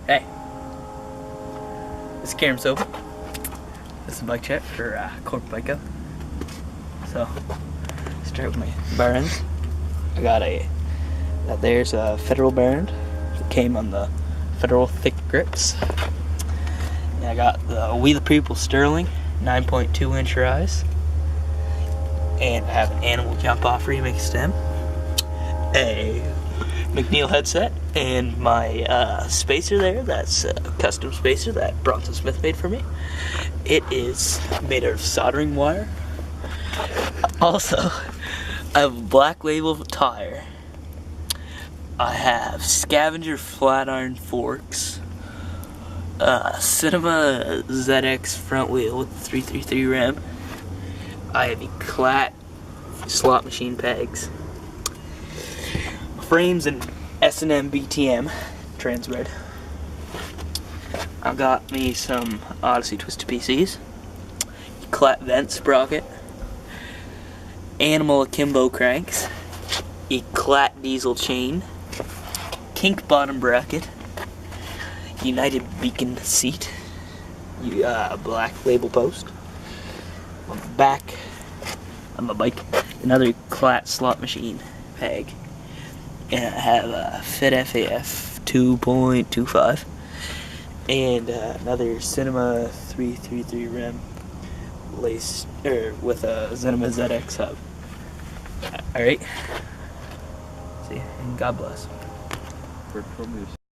Hey, this is Cameron Sobey. This is a bike check for Corporate Bike Out. So, start with my bar ends. I got there's a Federal bar end. It came on the Federal thick grips. And I got the We the People Sterling 9.2 inch rise. And I have an Animal Jump Off remix stem. A McNeil headset, and my spacer there, that's a custom spacer that Bronson Smith made for me. It is made out of soldering wire. Also, I have a Black Label tire. I have Scavenger flat iron forks. Cinema ZX front wheel with 333 rim. I have Eclat slot machine pegs. Frames and S&M BTM Transred. I got me some Odyssey Twisted PCs, Eclat vent sprocket, Animal Akimbo cranks, Eclat diesel chain, kink bottom bracket, United Beacon seat, Black Label post. On the back of my bike, another Eclat slot machine peg. And I have a Fit FAF 2.25 and another Cinema 333 rim laced with a Cinema ZX hub. Alright, see, and God bless. For moves.